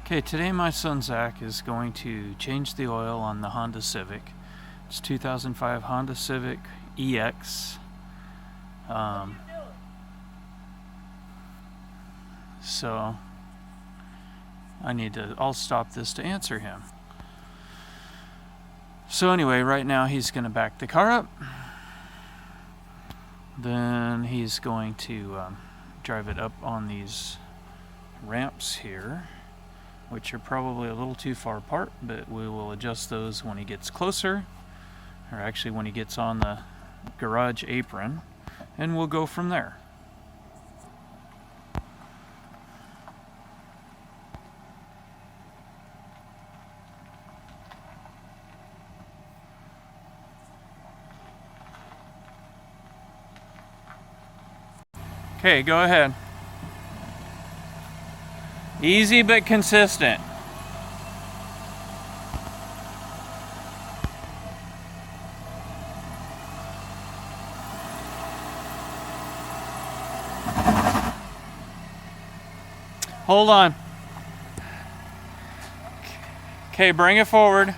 Okay, today my son Zach is going to change the oil on the Honda Civic. It's 2005 Honda Civic EX. So I'll stop this to answer him. So anyway, right now he's going to back the car up. Then he's going to drive it up on these ramps here, which are probably a little too far apart, but we will adjust those when he gets closer, or actually when he gets on the garage apron, and we'll go from there. Okay, go ahead. Easy but consistent. Hold on. Okay, bring it forward.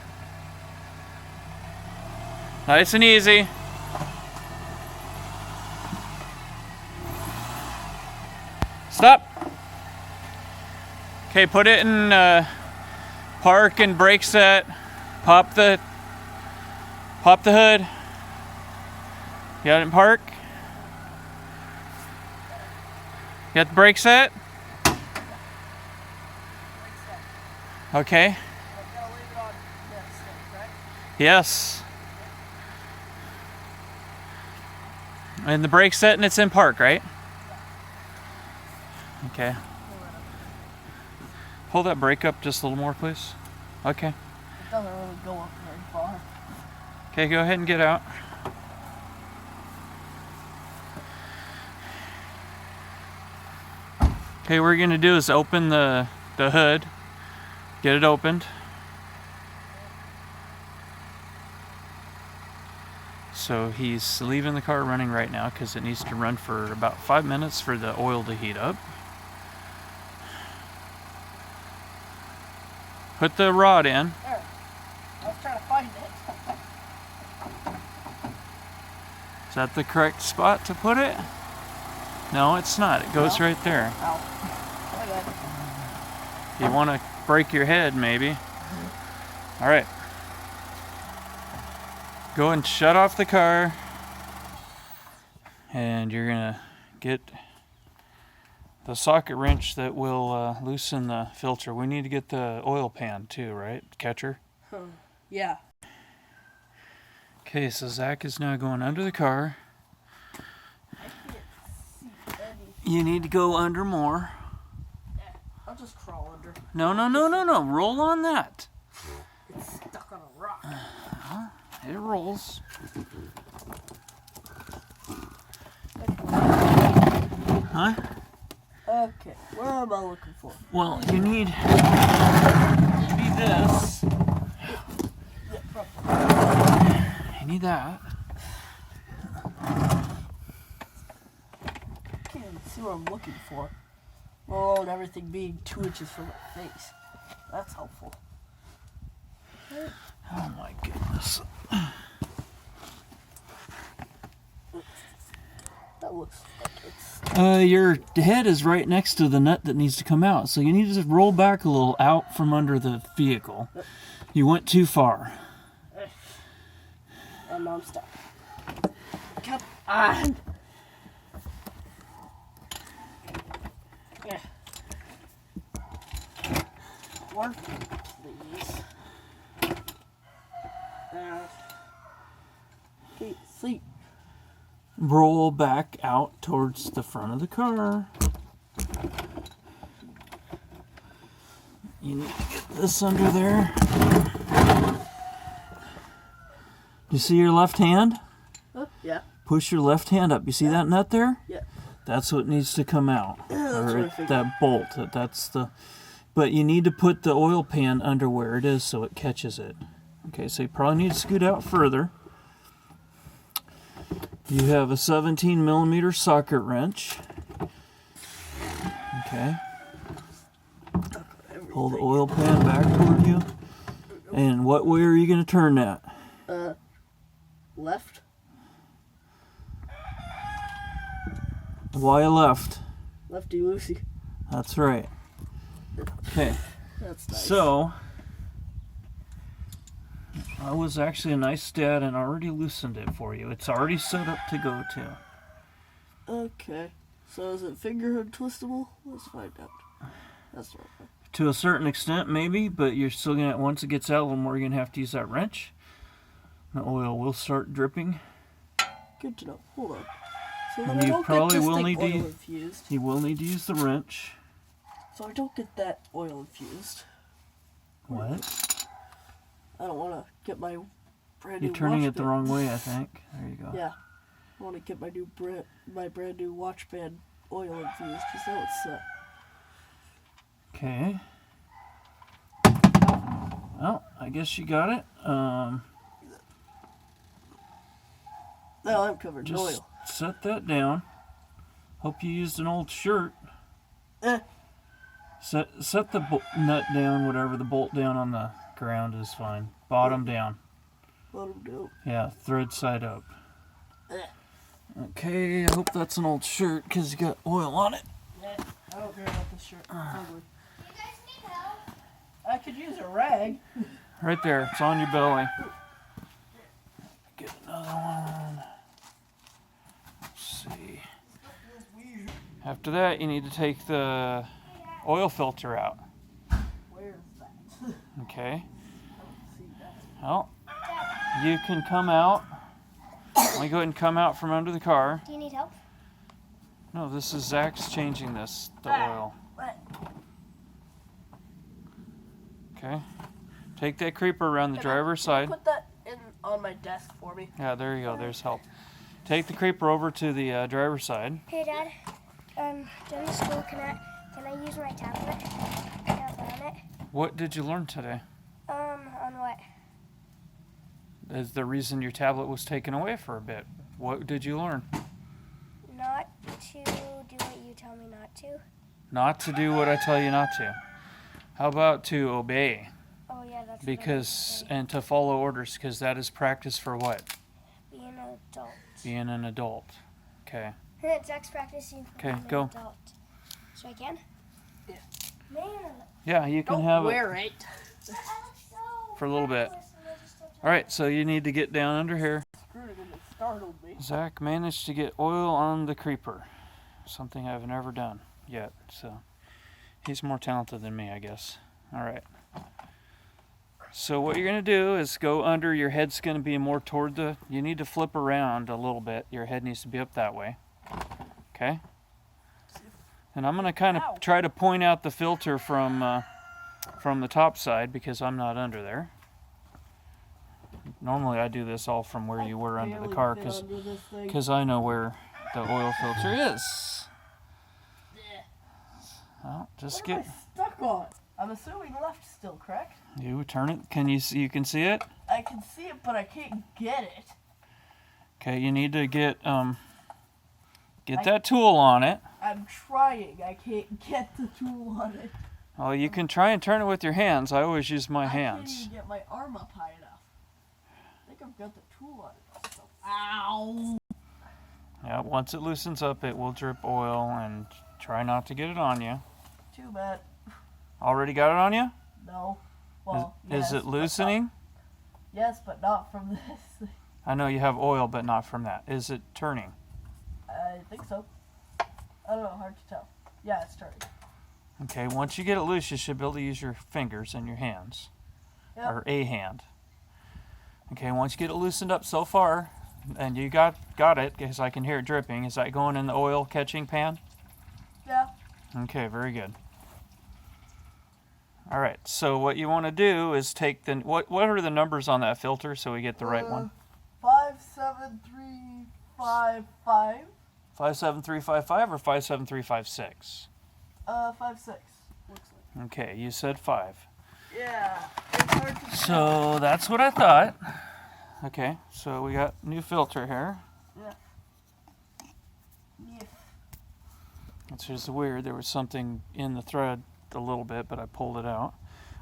Nice and easy. Stop. Okay, put it in park and brake set. Pop the hood. You got it in park? You got the brake set? Okay. Yes. And the brake set and it's in park, right? Okay. Hold that brake up just a little more, please. Okay. It doesn't really go up very far. Okay, go ahead and get out. Okay, what we're going to do is open the hood. Get it opened. So he's leaving the car running right now because it needs to run for about 5 minutes for the oil to heat up. Put the rod in. There. I was trying to find it. Is that the correct spot to put it? No, it's not. It goes right there. Ow. Okay. You want to break your head, maybe. All right. Go and shut off the car. And you're going to get the socket wrench that will loosen the filter. We need to get the oil pan too, right? Catcher? Yeah. Okay, so Zach is now going under the car. You need to go under more. I'll just crawl under. No. Roll on that. It's stuck on a rock. It rolls. Huh? Okay, what am I looking for? Well, you need this. You need that. Can't even see what I'm looking for. Oh, and everything being 2 inches from my face. That's helpful. Oh my goodness. That looks like it's... Your head is right next to the nut that needs to come out, so you need to just roll back a little out from under the vehicle. You went too far. And now I'm stuck. Come on! Yeah. Work, please. Okay, sleep. Roll back out towards the front of the car. You need to get this under there. You see your left hand? Yeah. Push your left hand up. You see that nut there? Yeah. That's what needs to come out. Yeah, that's what I figured. That bolt. That's the. But you need to put the oil pan under where it is so it catches it. Okay, so you probably need to scoot out further. You have a 17 millimeter socket wrench. Okay. Pull the oil pan back toward you. And what way are you going to turn that? Left. Why left? Lefty loosey. That's right. Okay. That's nice. So, I was actually a nice dad and already loosened it for you. It's already set up to go to. Okay. So is it fingerhood twistable? Let's find out. That's the right way. To a certain extent, maybe, but you're still gonna, once it gets out a little more, you're gonna have to use that wrench. The oil will start dripping. Good to know. Hold on. So then And I you don't probably get this will thing need oil to. infused. You will need to use the wrench. So I don't get that oil infused. What? I don't want to get my brand new You're turning watch it the band. wrong way, I think. There you go. Yeah. I want to get my new brand new watch band oil infused because now it's set. Okay. Well, I guess you got it. Now I'm covered in Just oil. set that down. Hope you used an old shirt. Set the nut down, whatever, the bolt down on the ground is fine. Bottom down. Bottom down. Yeah, thread side up. Okay, I hope that's an old shirt because you got oil on it. I don't care about this shirt. It's ugly. You guys need help? I could use a rag. Right there, it's on your belly. Get another one. Let's see. After that, you need to take the oil filter out. Where's that? Okay. I don't see that. Well, you can come out. Let me go ahead and come out from under the car. Do you need help? No, this is Zach's changing the oil. Okay. Take that creeper around the driver's side. Put that in on my desk for me. Yeah, there you go. There's help. Take the creeper over to the driver's side. Hey, Dad. During the school, can I use my tablet? Can I play on it? What did you learn today? On what? Is the reason your tablet was taken away for a bit. What did you learn? Not to do what you tell me not to. Not to do what I tell you not to. How about to obey? Oh yeah, that's Because what I and to follow orders, because that is practice for what? being an adult. Being an adult. Okay. Zach's practicing for Okay, being go. an adult. So I can? Yeah. Man, Yeah, you can Don't have wear it. I look so For a little bit. ridiculous when I just stepped All right, so you need to get down under here. Screwed it and it startled me. Zach managed to get oil on the creeper. Something I've never done yet. So he's more talented than me, I guess. All right. So what you're going to do is go under. Your head's going to be more toward the... You need to flip around a little bit. Your head needs to be up that way. Okay? And I'm going to kind of try to point out the filter from the top side because I'm not under there. Normally I do this all from where you were under the car because I know where the oil filter is. Well, just What am get... I stuck on? I'm assuming left still, correct? You turn it. Can you see? You can see it? I can see it, but I can't get it. Okay, you need to get that tool on it. I'm trying. I can't get the tool on it. Oh, you can try and turn it with your hands. I always use my I can't hands. even get my arm up high enough. I think I've got the tool on it. So, ow! Yeah, once it loosens up, it will drip oil, and try not to get it on you. Too bad. Already got it on you? No. Well, Is yes, it but loosening? not- yes, but not from this. I know you have oil, but not from that. Is it turning? I think so. I don't know. Hard to tell. Yeah, it's turning. Okay, once you get it loose, you should be able to use your fingers and your hands. Yep. Or a hand. Okay, once you get it loosened up so far, and you got it, because I can hear it dripping, is that going in the oil catching pan? Yeah. Okay, very good. All right, so what you want to do is take the... What are the numbers on that filter so we get the right one? 57355. 57355 or 57356? 56. Looks like. Okay, you said 5. Yeah. It's hard to tell. So that's what I thought. Okay, so we got new filter here. Yeah. It's just weird. There was something in the thread a little bit, but I pulled it out.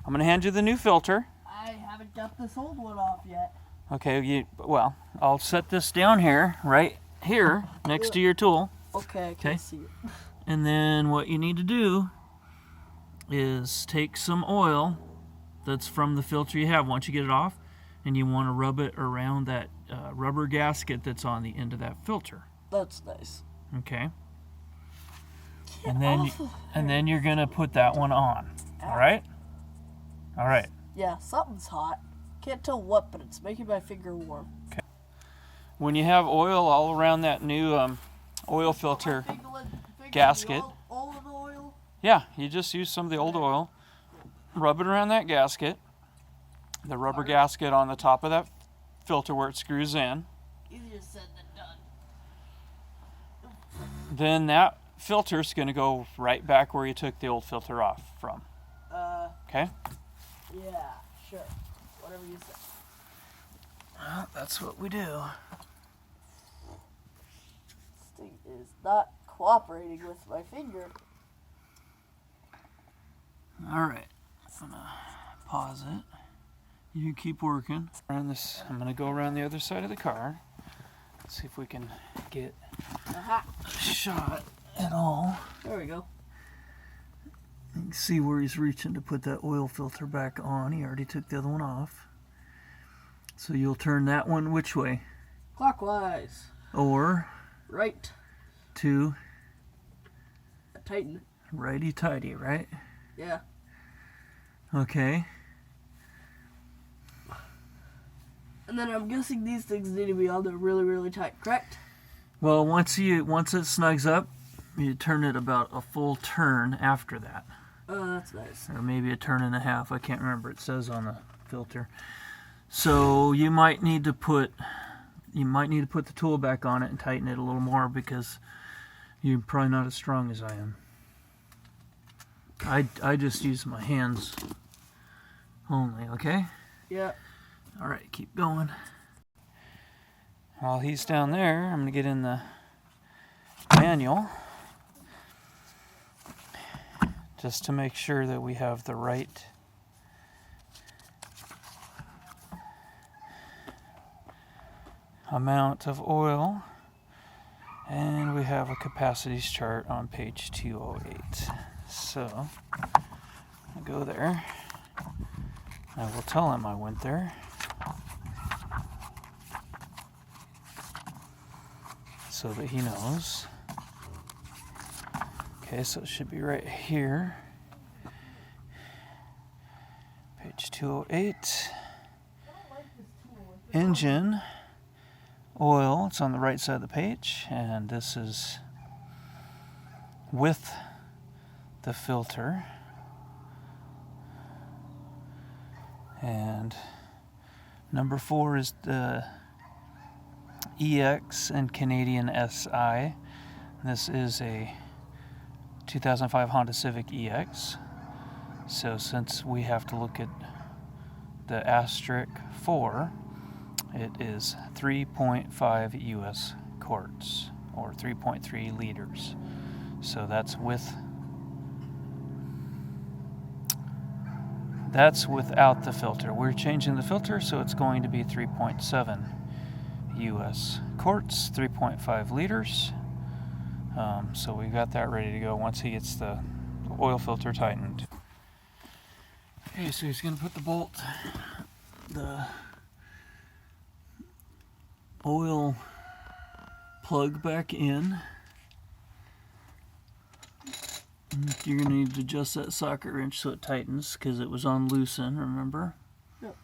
I'm going to hand you the new filter. I haven't got this old one off yet. Okay, well, I'll set this down here, right here, next to your tool. Okay, I can see it. And then what you need to do is take some oil that's from the filter you have once you get it off, and you want to rub it around that rubber gasket that's on the end of that filter. That's nice. Okay. And then you're going to put that one on. All right? All right. Yeah, something's hot. Can't tell what, but it's making my finger warm. Okay. When you have oil all around that new oil filter gasket, All of the oil? yeah, you just use some of the old oil, rub it around that gasket, the rubber gasket on the top of that filter where it screws in. Easier said than done. Then that filter's going to go right back where you took the old filter off from. Okay? Yeah, sure. Whatever you say. Well, that's what we do. This thing is not cooperating with my finger. Alright, I'm going to pause it. You keep working. I'm going to go around the other side of the car. Let's see if we can get Aha. a shot at all. There we go. You can see where he's reaching to put that oil filter back on. He already took the other one off. So you'll turn that one which way? Clockwise. Or Right. to Tighten. righty-tighty, right? Yeah. Okay. And then I'm guessing these things need to be on there really, really tight, correct? Well, once it snugs up, you turn it about a full turn after that. Oh, that's nice. Or maybe a turn and a half. I can't remember. It says on the filter. So you might need to put the tool back on it and tighten it a little more because you're probably not as strong as I am. I just use my hands only, okay? Yeah. All right, keep going. While he's down there, I'm going to get in the manual just to make sure that we have the right amount of oil, and we have a capacities chart on page 208. So I'll go there. I will tell him I went there. So that he knows. Okay, so it should be right here. Page 208. Engine oil, it's on the right side of the page, and this is with the filter. And number 4 is the EX and Canadian SI. This is a 2005 Honda Civic EX. So since we have to look at the asterisk 4, it is 3.5 US quarts, or 3.3 liters. So that's without the filter. We're changing the filter, so it's going to be 3.7 US quarts, 3.5 liters. So we got that ready to go once he gets the oil filter tightened. Okay, so he's going to put the oil plug back in. You're going to need to adjust that socket wrench so it tightens because it was on loosen, remember? Yep.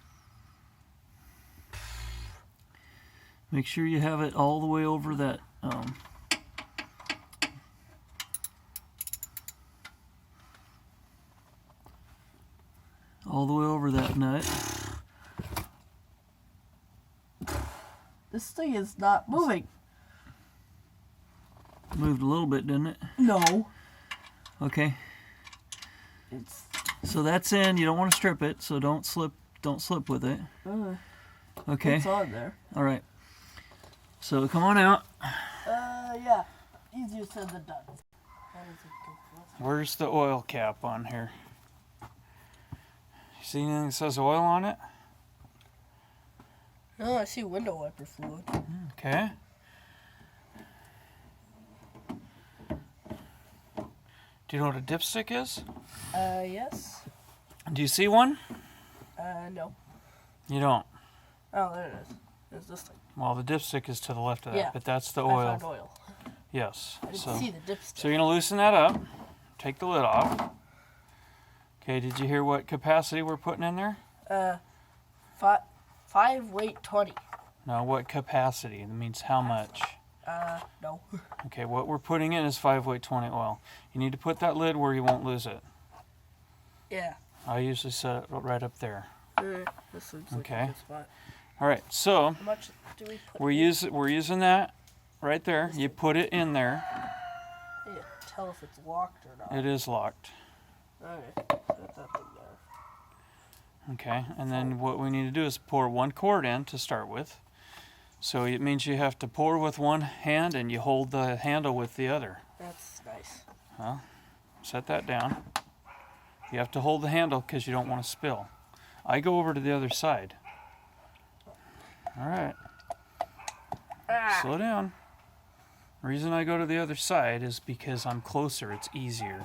Make sure you have it all the way over that nut. This thing is not moving. Moved a little bit, didn't it? No. Okay. It's So that's in. You don't want to strip it, so don't slip with it. Okay. It's on there. All right. So come on out. Yeah. Easier said than done. is a good question. Where's the oil cap on here? You see anything that says oil on it? No, I see window wiper fluid. Okay. Do you know what a dipstick is? Yes. Do you see one? No. You don't. Oh, there it is. It's this thing. Well, the dipstick is to the left of that, Yeah. but that's the I oil. found oil. Yes. I didn't So, see the dipstick. so you're gonna loosen that up. Take the lid off. Okay. Did you hear what capacity we're putting in there? 5 weight 20. No. What capacity? That means how much? No. Okay. What we're putting in is 5 weight 20 oil. You need to put that lid where you won't lose it. Yeah. I usually set it right up there. This looks like Okay. a good spot. All right. So How much do we put we're using that right there. You put it in there. Yeah, tell if it's locked or not. It is locked. Okay. Put that thing there. Okay. And then what we need to do is pour 1 quart in to start with. So it means you have to pour with one hand and you hold the handle with the other. That's nice. Set that down. You have to hold the handle because you don't want to spill. I go over to the other side. All right. Slow down. The reason I go to the other side is because I'm closer. It's easier.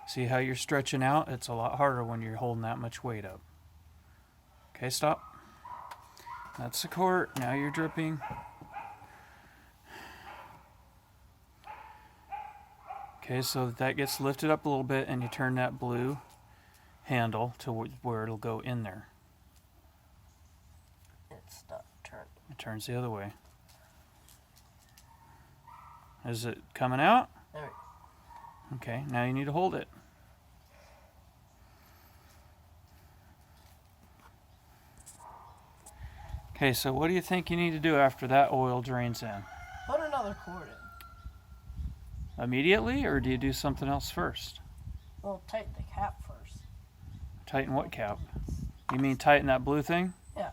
See how you're stretching out? It's a lot harder when you're holding that much weight up. Okay, stop. That's the quart. Now you're dripping. Okay, so that gets lifted up a little bit and you turn that blue handle to where it'll go in there. It's not turning. It turns the other way. Is it coming out? There we go. Okay, now you need to hold it. Okay, so what do you think you need to do after that oil drains in? Put another cord in. Immediately, or do you do something else first? Well, tighten the cap first. Tighten what cap? You mean tighten that blue thing? Yeah.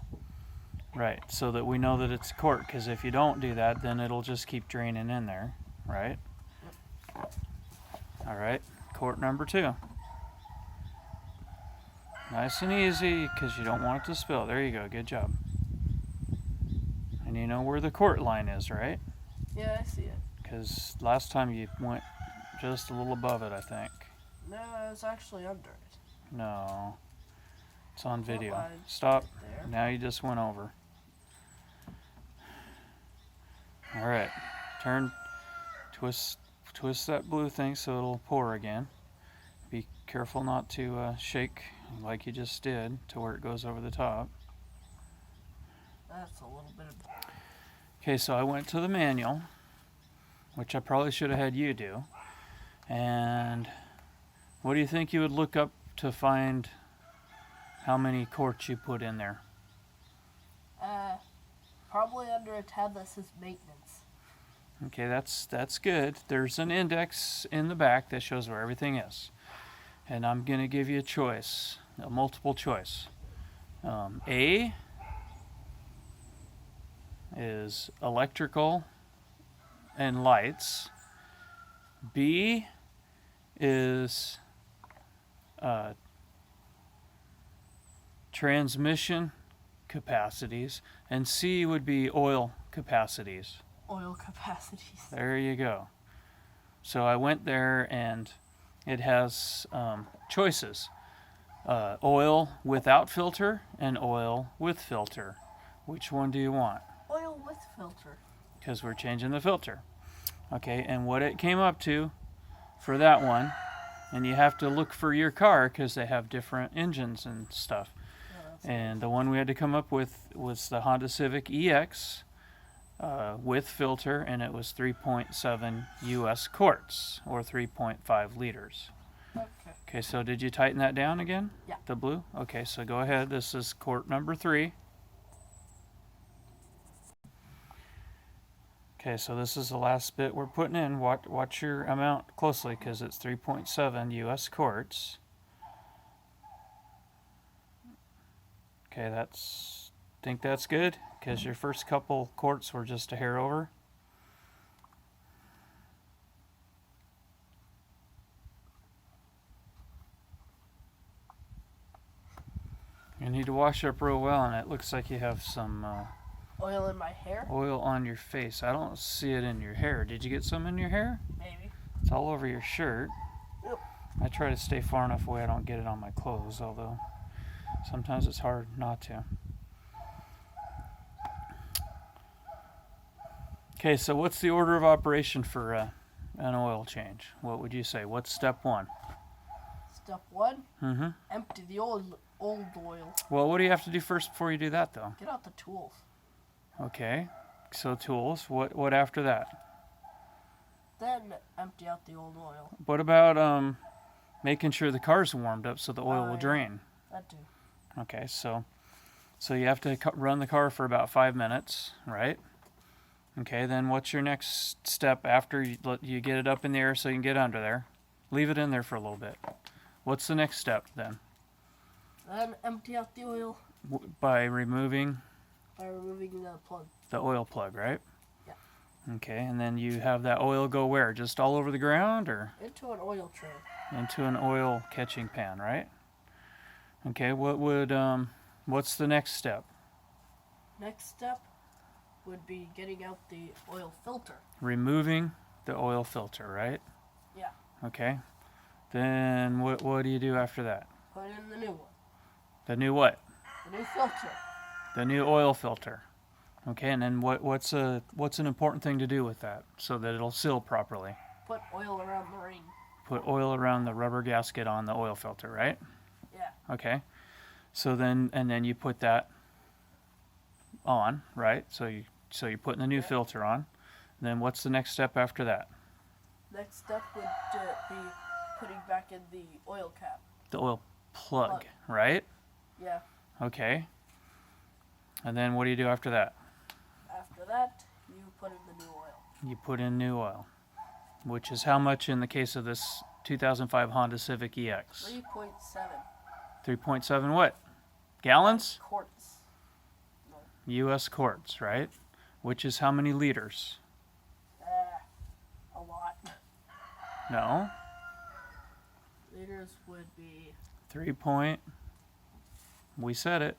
Right, so that we know that it's a quart, because if you don't do that, then it'll just keep draining in there, right? All right, quart number 2. Nice and easy, because you don't want it to spill. There you go, good job. And you know where the quart line is, right? Yeah, I see it. Because last time you went just a little above it, I think. No, it's actually under it. No, it's on video. line Stop. There. Now you just went over. All right, twist that blue thing so it'll pour again. Be careful not to shake like you just did to where it goes over the top. That's a little bit of... Okay, so I went to the manual, which I probably should have had you do. And what do you think you would look up to find how many quarts you put in there? Probably under a tab that says maintenance. Okay, that's good. There's an index in the back that shows where everything is. And I'm going to give you a choice, a multiple choice. A is electrical and lights. B is transmission capacities, and C would be oil capacities. Oil capacities. There you go. So I went there and it has choices. Oil without filter and oil with filter. Which one do you want? Oil with filter. Because we're changing the filter. Okay, and what it came up to for that one, and you have to look for your car because they have different engines and stuff. And the one we had to come up with was the Honda Civic EX with filter, and it was 3.7 US quarts, or 3.5 liters. Okay. Okay, so did you tighten that down again? Yeah. The blue? Okay, so go ahead. This is quart number 3. Okay, so this is the last bit we're putting in. Watch your amount closely because it's 3.7 US quarts. Okay, think that's good because your first couple quarts were just a hair over. You need to wash up real well, and it looks like you have some Oil in my hair? oil on your face. I don't see it in your hair. Did you get some in your hair? Maybe. It's all over your shirt. Yep. I try to stay far enough away I don't get it on my clothes, although sometimes it's hard not to. Okay, so what's the order of operation for an oil change? What would you say? What's step one? Step 1, Mm-hmm. empty the old oil. Well, what do you have to do first before you do that, though? Get out the tools. Okay, so tools. What after that? Then empty out the old oil. What about making sure the car's warmed up so the oil Oh, will yeah. drain? That too. Okay, so you have to run the car for about 5 minutes, right? Okay, then what's your next step after you get it up in the air so you can get under there? Leave it in there for a little bit. What's the next step then? Then empty out the oil By removing by removing the plug. the oil plug, right? Yeah. Okay, and then you have that oil go where? Just all over the ground or Into an oil tray. into an oil catching pan, right? Okay, what's the next step? Next step would be getting out the oil filter. Removing the oil filter, right? Yeah. Okay. Then what do you do after that? Put in the new one. The new what? The new filter. The new oil filter. Okay, and then what's an important thing to do with that so that it'll seal properly? Put oil around the ring. Put oil around the rubber gasket on the oil filter, right? Yeah. Okay. So then you put that on, right? So you're putting the new filter on. And then what's the next step after that? Next step would be putting back in the oil cap. The oil plug, Plug. right? Yeah. Okay. And then what do you do after that? After that, you put in the new oil. You put in new oil, which is how much in the case of this 2005 Honda Civic EX? 3.7 3.7 what? Gallons? quarts. No. U.S. quarts, right? Which is how many liters? A lot. No. Liters would be 3 point. We said it.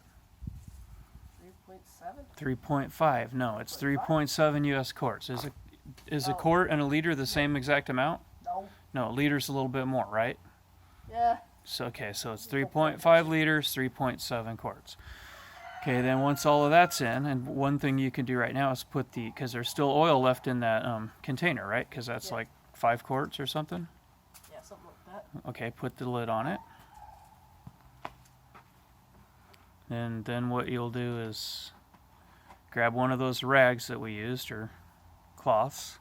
3.7. 3.5. No, it's 3.7 U.S. quarts. Is a Oh. quart and a liter the same exact amount? No. No, a liter's a little bit more, right? Yeah. So it's 3.5 liters, 3.7 quarts. Okay, then once all of that's in, and one thing you can do right now is because there's still oil left in that container, right? Because that's Yeah. like 5 quarts or something. Yeah, something like that. Okay, put the lid on it. And then what you'll do is grab one of those rags that we used, or cloths,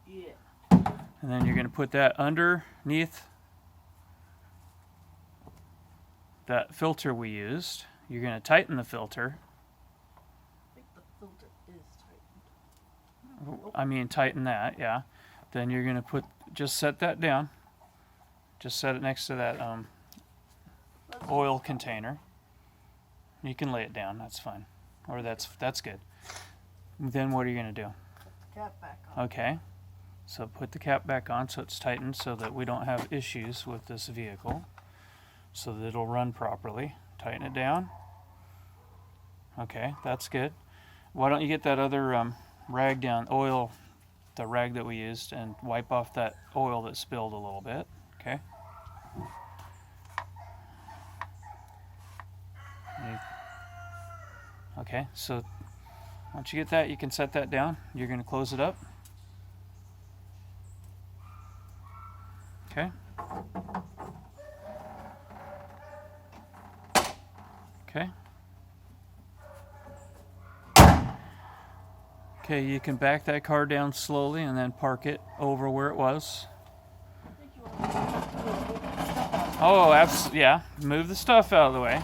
Yeah. and then you're going to put that underneath that filter we used. You're going to tighten the filter. I think the filter is tightened. I mean, tighten that, yeah. Then you're going to just set that down. Just set it next to that oil container. You can lay it down, that's fine. Or that's good. Then what are you going to do? Put the cap back on. Okay. So put the cap back on so it's tightened so that we don't have issues with this vehicle. So that it'll run properly. Tighten it down. Okay, that's good. Why don't you get that other rag down, the rag that we used, and wipe off that oil that spilled a little bit. Okay. Okay, so once you get that, you can set that down. You're going to close it up. Okay. Okay. Okay, you can back that car down slowly and then park it over where it was. I think you want to move the stuff out. Oh, yeah. Move the stuff out of the way.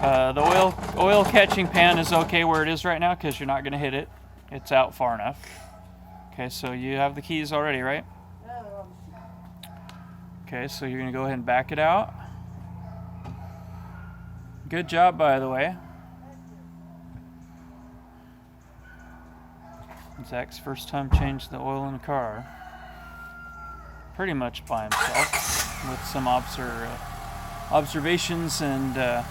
The oil catching pan is okay where it is right now because you're not going to hit it. It's out far enough. Okay, so you have the keys already, right? Yeah, they're on the seat. Okay, so you're going to go ahead and back it out. Good job, by the way. Zach's first time changing the oil in a car. Pretty much by himself, with some observations and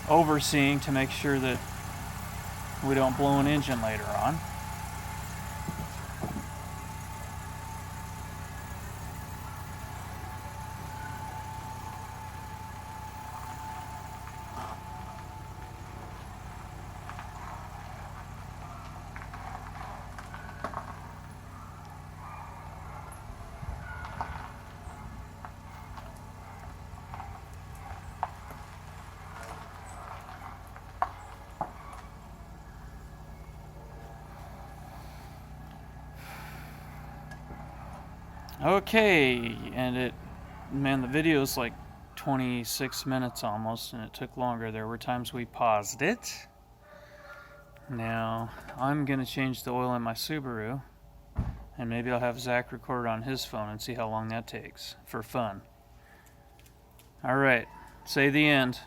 overseeing to make sure that we don't blow an engine later on. Okay, and man, the video is like 26 minutes almost, and it took longer. There were times we paused it. Now, I'm going to change the oil in my Subaru, and maybe I'll have Zach record on his phone and see how long that takes, for fun. Alright, say the end.